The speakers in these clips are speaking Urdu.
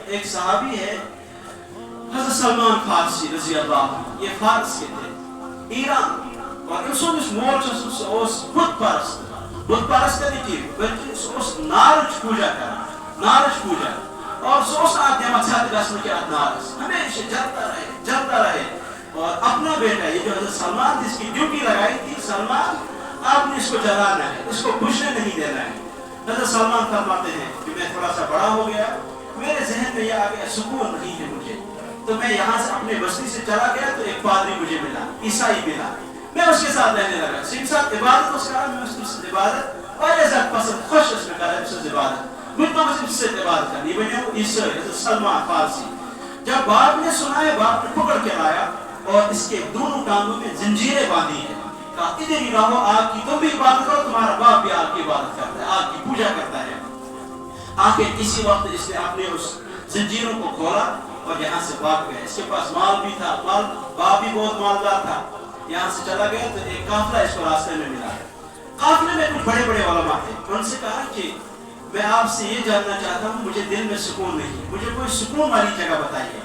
ایک صحابی ہے حضرت سلمان فارسی رضی اللہ عنہ. یہ فارس کے تھے ایران اور اس مول بت پرست نہیں بلکہ نارچ پوجا کرنا نارچ پوجا اور نارس ہمیشہ جلتا رہے. اور اپنا بیٹا یہ جو حضرت سلمان جس کی ڈیوٹی لگائی تھی سلمان آپ نے اس کو جلانا ہے اس کو بجھنے نہیں دینا ہے. حضرت سلمان فرماتے ہیں کہ میں تھوڑا سا بڑا ہو گیا میرے ذہن میں یہ آ گیا سکون نہیں ہے مجھے تو میں یہاں سے اپنے بستی سے چلا گیا تو ایک پادری مجھے ملا عیسائی ملا میں اس کے ساتھ رہنے لگا اس کے ساتھ عبادت اس کا میں اس کی عبادت اور ایسا پسند خوش اس میں کرا اس سے عبادت مجھ تو اس سے عبادت کرنی بنے وہ عیسائی حضرت سلمان فارسی. جب باپ نے سنا ہے باپ نے پکڑ کے لایا اور اس کے دونوں ٹانگوں میں زنجیریں باندھی ہیں کہا ادھر ہی رہو آپ کی تم بھی عبادت کرو تمہارا باپ بھی آپ کی عبادت کرتا ہے آپ کی پوجا کرتا ہے. آخر کسی وقت اس نے اپنے اس زنجیروں کو کھولا اور یہاں سے بھاگ گیا. اس کے پاس مال بھی تھا باپ بھی بہت مالدار تھا. یہاں سے چلا گیا تو ایک قافلہ اس کو راستے میں ملا. قافلے میں کچھ بڑے بڑے علماء تھے. ان سے کہا کہ میں آپ سے یہ جاننا چاہتا ہوں مجھے دل میں سکون نہیں مجھے کوئی سکون والی جگہ بتائیے.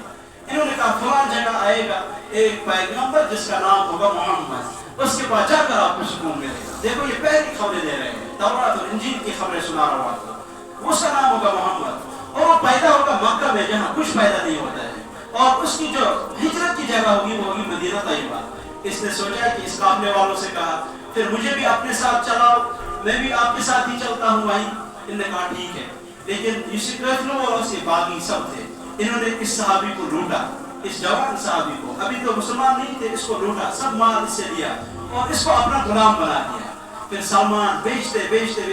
انہوں نے کہا فلاں جگہ آئے گا ایک پیغمبر جس کا نام ہوگا محمد اس کے پاس جا کر آپ کو سکون ملے گا. دیکھو یہ پہلی خبریں دے رہے ہیں تورات اور انجیل کی خبریں سنا رہا ہوں. اس کا نام ہوگا محمد اور وہ پیدا ہوگا مکہ میں جہاں کچھ پیدا نہیں ہوتا ہے اور اس کی جو ہجرت کی جگہ ہوگی وہ ہوگی مدینہ طیبہ. اس نے سوچا کہ اس قافلے والوں سے کہا پھر مجھے بھی اپنے ساتھ چلاؤ میں بھی آپ کے ساتھ ہی چلتا ہوں وہیں. انہوں نے کہا ٹھیک ہے لیکن اسی قافلوں والوں سے باغی سب تھے. انہوں نے اس صحابی کو لوٹا اس جوان صحابی کو ابھی تو مسلمان نہیں تھے اس کو لوٹا سب مال اس سے لیا اور اس کو اپنا غلام بنا دیا. پھر سامان بیچتے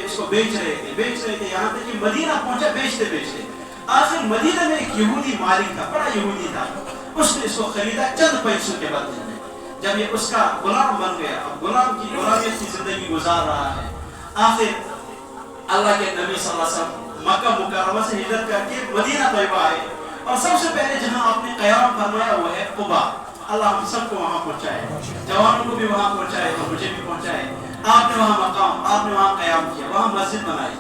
اس کو بیچ رہے تھے یہاں تک کہ مدینہ پہنچا بیچتے آخر مدینہ میں ایک یہودی مالک تھا بڑا یہودی تھا. اس نے اس کو خریدا چند پیسوں کے بدلے میں. جب یہ اس کا غلام بن گیا اب غلام کی غلامیت کی زندگی گزار رہا ہے. آخر اللہ کے نبی صلی اللہ علیہ وسلم مکہ مکرمہ سے ہجرت کر کے مدینہ طیبہ آئے اور سب سے پہلے جہاں آپ نے قیام فرمایا وہ ہے قباء. اللہ ہم سب کو وہاں پہنچائے جوانوں کو بھی وہاں پہنچائے تو مجھے بھی پہنچائے. آپ نے وہاں مقام آپ نے وہاں قیام کیا وہاں مسجد بنائی.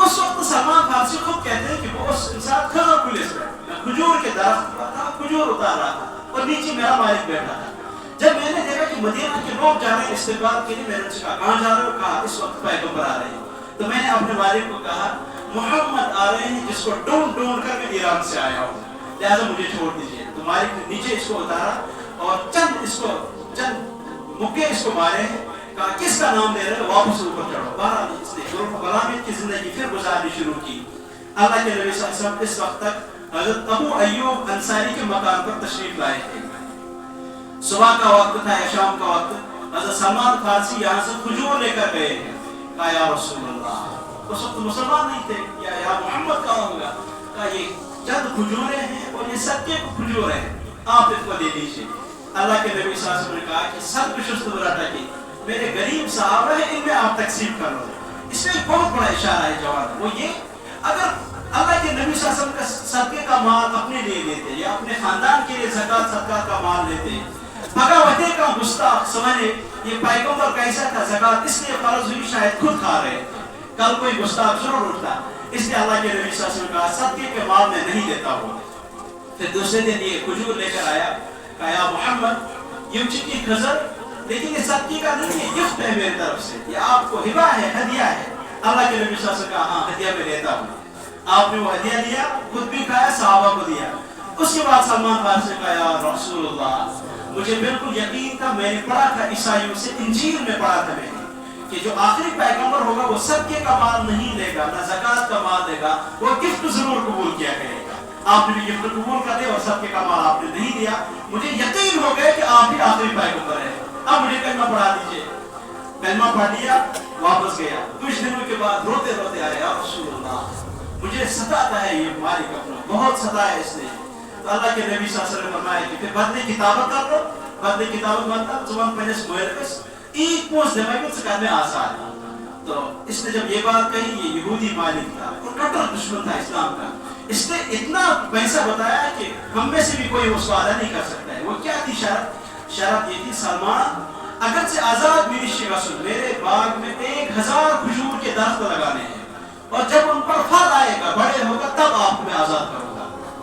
اس وقت سلمان فارسی خود کہتے ہیں کہ وہ اس انسان کھجور پولیس میں کھجور کے درخت پر تھا کھجور اتار رہا تھا اور نیچے میرا مالک بیٹھا تھا. جب میں نے دیکھا کہ مدینہ کے لوگ جا رہے ہیں استقبال کے لیے میں نے ان سے کہا کہاں جا رہے ہو کہا اس وقت پیغمبر آ رہے ہیں. تو میں نے اپنے والد کو کہا محمد آ رہے ہیں جس کو ڈھونڈ کر میں ایران سے آیا ہوں لہٰذا مجھے چھوڑ دیجیے. تو مالک نے نیچے اس کو اتارا اور چند مکے اس کو مارے ہیں. کہا کس کا نام لے رہے واپس اوپر چڑھو. بہرحال اس نے غلامیت کی زندگی پھر گزارنی شروع کی. اللہ کے نبی صلی اللہ علیہ وسلم اس وقت تک حضرت ابو ایوب انصاری کے مکان پر تشریف لائے تھے. صبح کا وقت تھا یا شام کا وقت حضرت سلمان فارسی یہاں سے کھجور لے کر گئے ہیں. کہا یا رسول اللہ اس وقت مسلمان نہیں تھے یا محمد کہاں ہوگا. کہا یہ چند کھجوریں ہیں اور یہ صدقے کو کھجور ہیں آپ اس کو دے دیجیے. اللہ کے نبی صلی اللہ علیہ وسلم نے کہا کہ سب کچھ اس طرح کہ میرے غریب صحابہ ہیں ان میں آپ تقسیم کر لو. اس میں ایک بہت بڑا اشارہ ہے جوان وہ یہ اگر اللہ کے نبی صلی اللہ علیہ وسلم کا صدقے کا مال اپنے لیے لیتے یا اپنے خاندان کے لیے زکات صدقات کا مال لیتے بغاوتے کا گستاخ سمجھے یہ پیغمبر کیسا تھا زکات اس لیے فرض ہوئی شاید خود کھا رہے کل کوئی گستاخ ضرور اٹھتا. اس لیے اللہ کے نبی صلی اللہ علیہ وسلم نے کہا صدقے کے مال میں نہیں دیتا ہوں. پھر دوسرے دن یہ کھجور لے کر آیا. کہا یا محمد یہ چکی کھجور لیکن یہ صدقے کا نہیں ہے گفٹ ہے میری طرف سے یہ آپ کو ہبہ ہے ہدیہ ہے. اللہ کے نبی صلی اللہ علیہ وسلم نے کہا ہاں ہدیہ میں لیتا ہوں. آپ نے وہ ہدیہ لیا خود بھی کھایا صحابہ کو دیا. اس کے بعد سلمان فارسی نے کہا یا رسول اللہ مجھے بالکل یقین تھا میں نے پڑھا تھا عیسائیوں سے انجیل میں پڑھا تھا میں نے کہ جو آخری پیغمبر ہوگا وہ صدقے کا مال نہیں لے گا نہ زکات کا مال لے گا وہ گفٹ ضرور قبول کیا کرے گا. آپ نے بھی گفٹ قبول کر دیا اور صدقے کا مال آپ نے نہیں دیا. مجھے یقین ہو گیا کہ آپ ہی آخری پیغمبر ہیں. اب مجھے کلمہ پڑھا دیجیے. کلمہ پڑھ لیا واپس گیا. کچھ دنوں کے بعد روتے روتے آئے یا رسول اللہ مجھے ستاتا ہے یہ مالک اپنا بہت ستایا اس نے. تو اللہ کے نبی صلی اللہ علیہ وسلم نے فرمایا کہ پھر بدلے کتابت کر لو. بدلے کتابت مطلب زبان پہنس مویلکس ایک پوز دماغی سے کرنے آسان. تو اس نے جب یہ بات کہی یہ یہودی مالک تھا اور کٹر دشمن تھا اسلام کا. اس نے اتنا پیسہ بتایا کہ ہم میں سے بھی کوئی اس کو ادا نہیں کر سکتا ہے. وہ کیا تھی شرط؟ شرط یہ تھی سلمان اگر سے آزاد میرے باغ میں 1000 کھجور کے درخت لگانے ہیں اور جب ان پر پھل آئے گا بڑے ہوگا تب آپ کو میں آزاد کروں گا.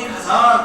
1000